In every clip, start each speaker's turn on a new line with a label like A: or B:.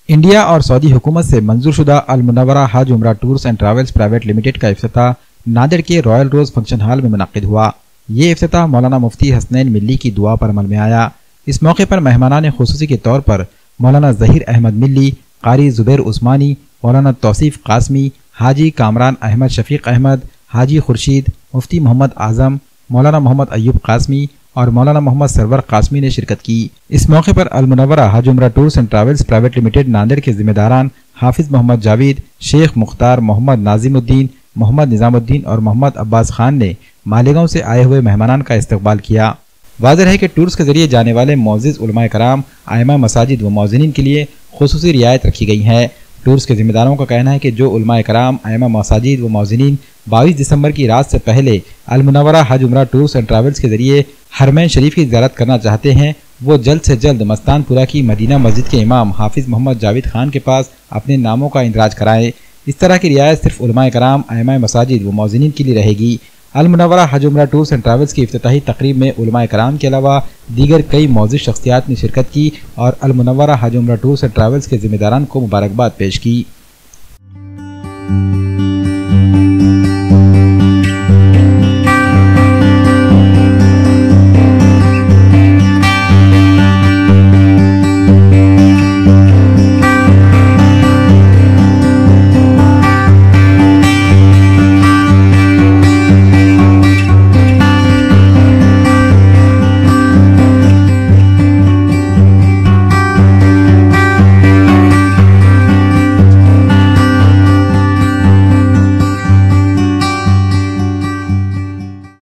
A: India और Saudi हुकूमत से मंजूर शुदा अल मुनव्वरा हज उम्रा tours and travels private limited का इफ्तिताह नांदेड़ के रॉयल रोज फंक्शन हॉल में मुनक्किद हुआ। ये इफ्तिताह मौलाना मुफ्ती हसनैन मिल्ली की दुआ पर अमल में आया। इस मौके पर मेहमानान खुसूसी के तौर पर मौलाना ज़हीर अहमद मिल्ली, कारी ज़ुबैर उस्मानी, मौलाना तौसीफ कासमी, हाजी कामरान अहमद शफीक अहमद, हाजी खुर्शीद, मुफ्ती मोहम्मद आज़म, मौलाना मोहम्मद अय्यूब कासमी और मौलाना मोहम्मद सरवर कासमी ने शिरकत की। इस मौके पर अल मुनव्वरा हज उम्रा tours and travels private limited Nanded के जिम्मेदारान हाफिज मोहम्मद जावेद, शेख मुख्तार, मोहम्मद नाजिमुद्दीन, मोहम्मद निजामुद्दीन और मोहम्मद अब्बास खान ने मालेगांव से आए हुए मेहमानान का इस्तकबाल किया। वाज़ेह है कि टूर्स के जरिए जाने वाले मोअज़्ज़िज़ उलमाए कराम, आइमा मसाजिद व मौज़िनीन के लिए खुसूसी रियायत रखी गई है। टूर्स के जिम्मेदारों का कहना है कि जो उलमाए कराम, आइमा मसाजिद व मौज़िनीन 22 दिसंबर की रात से पहले अल मुनव्वरा हज उम्रा टूर्स एंड ट्रैवल्स के जरिए हरमैन शरीफ की ज़ियारत करना चाहते हैं, वो जल्द से जल्द मस्तानपुरा की मदीना मस्जिद के इमाम हाफिज मोहम्मद जावेद खान के पास अपने नामों का इंदराज कराएं। इस तरह की रियायत सिर्फ उलमाए कराम, आइमा मसाजिद व मौज़िनीन के लिए रहेगी। अल मुनव्वरा हज उम्रा टूर्स एंड ट्रैवल्स की इफ्तिताही तकरीब में उलमाए कराम के अलावा दीगर कई मौजूद शख्सियात ने शिरकत की और अल मुनव्वरा हज उम्रा टूर्स एंड ट्रैवल्स के जिम्मेदारान को मुबारकबाद पेश की।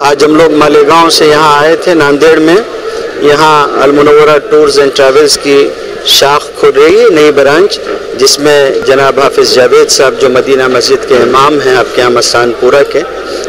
B: आज हम लोग मालेगांव से यहाँ आए थे नांदेड़ में। यहाँ अल मुनव्वरा टूर्स एंड ट्रैवल्स की शाख खुल रही है, नई ब्रांच, जिसमें जनाब हाफिज जावेद साहब जो मदीना मस्जिद के इमाम हैं आपके यहाँ मस्तानपुरा के,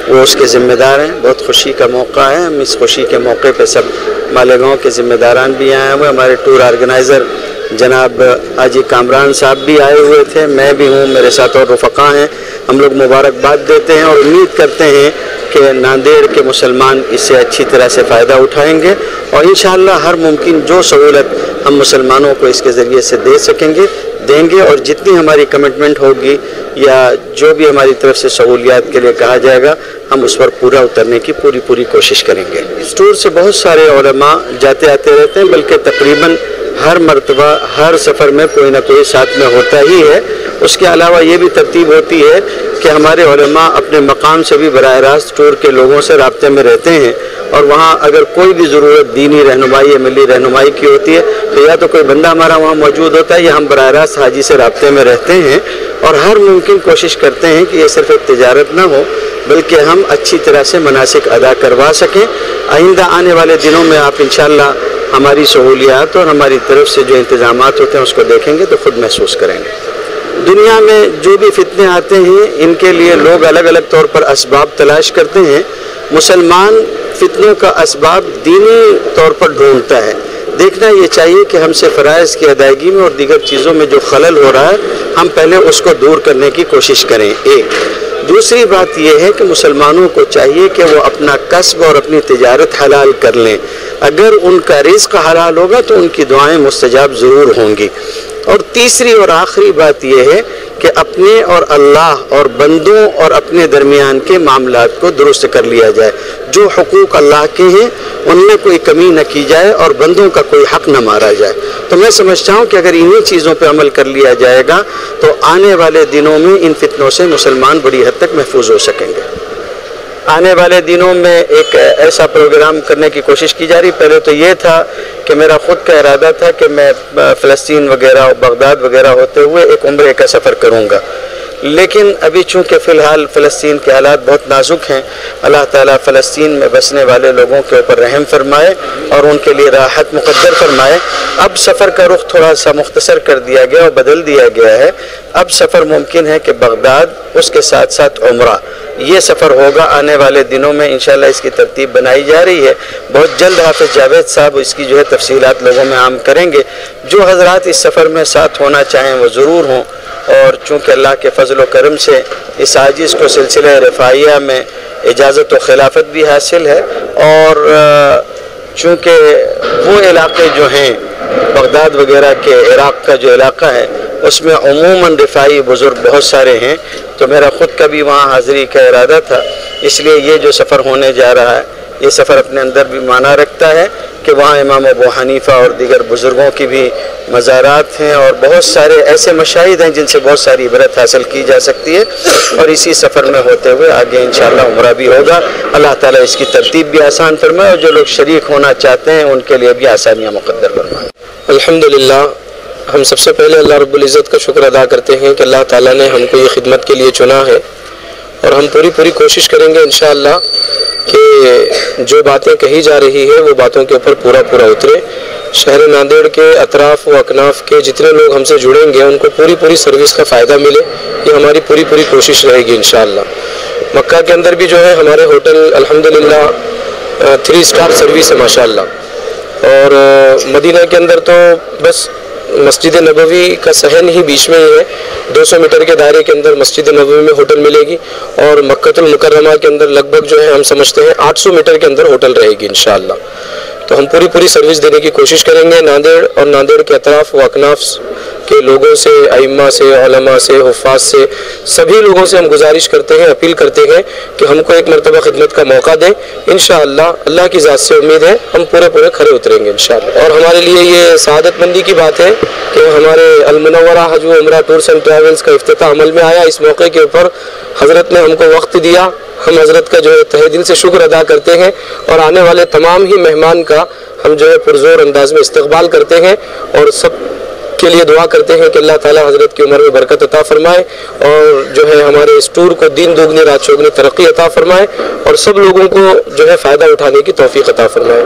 B: वो उसके ज़िम्मेदार हैं। बहुत खुशी का मौका है। हम इस खुशी के मौके पे सब मालेगांव के ज़िम्मेदारान भी आए हुए, हमारे टूर ऑर्गेनाइज़र जनाब हाजी कामरान साहब भी आए हुए थे, मैं भी हूँ, मेरे साथ और रफ़क़ा हैं। हम लोग मुबारकबाद देते हैं और उम्मीद करते हैं कि नांदेड़ के मुसलमान इससे अच्छी तरह से फ़ायदा उठाएंगे और इंशाअल्लाह हर मुमकिन जो सहूलत हम मुसलमानों को इसके ज़रिए से दे सकेंगे देंगे और जितनी हमारी कमिटमेंट होगी या जो भी हमारी तरफ से सहूलियात के लिए कहा जाएगा हम उस पर पूरा उतरने की पूरी कोशिश करेंगे। इस टूर से बहुत सारे उलमा जाते आते रहते हैं, बल्कि तकरीबन हर मरतबा हर सफ़र में कोई ना कोई साथ में होता ही है। उसके अलावा ये भी तरतीब होती है कि हमारे उलमा अपने मकाम से भी बराह रास्त टूर के लोगों से राब्ते में रहते हैं और वहाँ अगर कोई भी ज़रूरत दीनी रहनुमाई या मिली रहनुमाई की होती है तो या तो कोई बंदा हमारा वहाँ मौजूद होता है या हम बराह रास्त हाजी से राब्ते में रहते हैं और हर मुमकिन कोशिश करते हैं कि ये सिर्फ एक तिजारत ना हो बल्कि हम अच्छी तरह से मनासिक अदा करवा सकें। आइंदा आने वाले दिनों में आप इंशाअल्लाह हमारी सहूलियात और हमारी तरफ से जो इंतज़ामात होते हैं उसको देखेंगे तो ख़ुद महसूस करेंगे। दुनिया में जो भी फितने आते हैं इनके लिए लोग अलग अलग तौर पर असबाब तलाश करते हैं। मुसलमान फितनों का असबाब दीनी तौर पर ढूंढता है। देखना ये चाहिए कि हमसे फ़राइज़ की अदायगी में और दीगर चीज़ों में जो खलल हो रहा है हम पहले उसको दूर करने की कोशिश करें। एक दूसरी बात यह है कि मुसलमानों को चाहिए कि वो अपना कस्ब और अपनी तिजारत हलाल कर लें। अगर उनका रिज़्क़ हलाल होगा तो उनकी दुआएं मुस्तजाब ज़रूर होंगी। और तीसरी और आखिरी बात यह है कि अपने और अल्लाह और बंदों और अपने दरमियान के मामलात को दुरुस्त कर लिया जाए। जो हुकूक अल्लाह के हैं उनमें कोई कमी न की जाए और बंदों का कोई हक़ न मारा जाए। तो मैं समझता हूँ कि अगर इन्हीं चीज़ों पर अमल कर लिया जाएगा तो आने वाले दिनों में इन फितनों से मुसलमान बड़ी हद तक महफूज हो सकेंगे। आने वाले दिनों में एक ऐसा प्रोग्राम करने की कोशिश की जा रही। पहले तो ये था कि मेरा ख़ुद का इरादा था कि मैं फ़लस्तीन वगैरह और बगदाद वगैरह होते हुए एक उम्रे का सफ़र करूँगा, लेकिन अभी चूँकि फ़िलहाल फ़लस्तीन के हालात बहुत नाजुक हैं, अल्लाह ताला फ़लस्तीन में बसने वाले लोगों के ऊपर रहम फरमाए और उनके लिए राहत मुक़द्दर फरमाए। अब सफ़र का रुख थोड़ा सा मुख्तसर कर दिया गया और बदल दिया गया है। अब सफ़र मुमकिन है कि बगदाद, उसके साथ साथ उम्रा, ये सफ़र होगा आने वाले दिनों में इंशाअल्लाह। इसकी तरतीब बनाई जा रही है। बहुत जल्द हाफिज जावेद साहब इसकी जो है तफसीलात लोगों में आम करेंगे। जो हज़रात इस सफ़र में साथ होना चाहें वो ज़रूर हों और चूँकि अल्लाह के फजल व करम से इस आजिज़ को सिलसिला रफ़ाइया में इजाज़त व खिलाफत भी हासिल है और चूँकि वो इलाक़े जो हैं बगदाद वगैरह के इराक़ का जो इलाक़ा है اس میں عموماً رفاعی بزرگ بہت سارے ہیں، تو میرا خود کا بھی وہاں حاضری کا ارادہ تھا، اس لیے یہ جو سفر ہونے جا رہا ہے یہ سفر اپنے اندر بھی معنی رکھتا ہے کہ وہاں امام ابو حنیفہ اور دیگر بزرگوں کی بھی مزارات ہیں اور بہت سارے ایسے مشاہد ہیں جن سے بہت ساری عبرت حاصل کی جا سکتی ہے، اور اسی سفر میں ہوتے ہوئے آگے انشاءاللہ عمرہ بھی ہوگا۔ اللہ تعالیٰ اس کی ترتیب بھی آسان فرمائے اور جو لوگ شریک ہونا چاہتے ہیں ان کے لیے بھی آسانیاں مقدر فرمائے۔
C: الحمدللہ، ہم سب سے پہلے اللہ رب العزت کا شکر ادا کرتے ہیں کہ اللہ تعالیٰ نے ہم کو یہ خدمت کے لیے چنا ہے، اور ہم پوری کوشش کریں گے انشاءاللہ کہ جو باتیں کہی جا رہی ہے وہ باتوں کے اوپر پورا اترے۔ شہر ناندیڑ کے اطراف و اکناف کے جتنے لوگ ہم سے جڑیں گے ان کو پوری سروس کا فائدہ ملے، یہ ہماری پوری کوشش رہے گی انشاءاللہ۔ مکہ کے اندر بھی جو ہے ہمارے ہوٹل الحمدللہ 3 اسٹار سروس ہے ماشاءاللہ، اور مدینہ کے اندر تو بس مسجد نبوی کا صحن ہی بیچ میں ہی ہے، 200 میٹر کے دائرے کے اندر مسجد نبوی میں ہوٹل ملے گی، اور مکۃ المکرمہ کے اندر لگ بھگ جو ہے ہم سمجھتے ہیں 800 میٹر کے اندر ہوٹل رہے گی انشاءاللہ۔ تو ہم پوری سروس دینے کی کوشش کریں گے۔ ناندیڑ اور ناندیڑ کے اطراف و اکناف کے لوگوں سے، ائمہ سے، علماء سے، حفاظ سے، سبھی لوگوں سے ہم گزارش کرتے ہیں، اپیل کرتے ہیں کہ ہم کو ایک مرتبہ خدمت کا موقع دیں۔ انشاءاللہ اللہ کی ذات سے امید ہے ہم پورے کھرے اتریں گے انشاءاللہ۔ اور ہمارے لیے یہ سعادت مندی کی بات ہے کہ ہمارے المنورہ حج و عمرہ ٹورز اینڈ ٹریولز کا افتتاح عمل میں آیا۔ اس موقع کے اوپر حضرت نے ہم کو وقت دیا، ہم حضرت کا جو ہے تہہ دل سے شکر ادا کرتے ہیں، اور آنے والے تمام ہی مہمان کا ہم جو ہے پرزور انداز میں استقبال کرتے ہیں، اور سب کے لیے دعا کرتے ہیں کہ اللہ تعالی حضرت کی عمر میں برکت عطا فرمائے، اور جو ہے ہمارے اس ٹور کو دین دوگنی رات چوگنی ترقی عطا فرمائے، اور سب لوگوں کو جو ہے فائدہ اٹھانے کی توفیق عطا فرمائے۔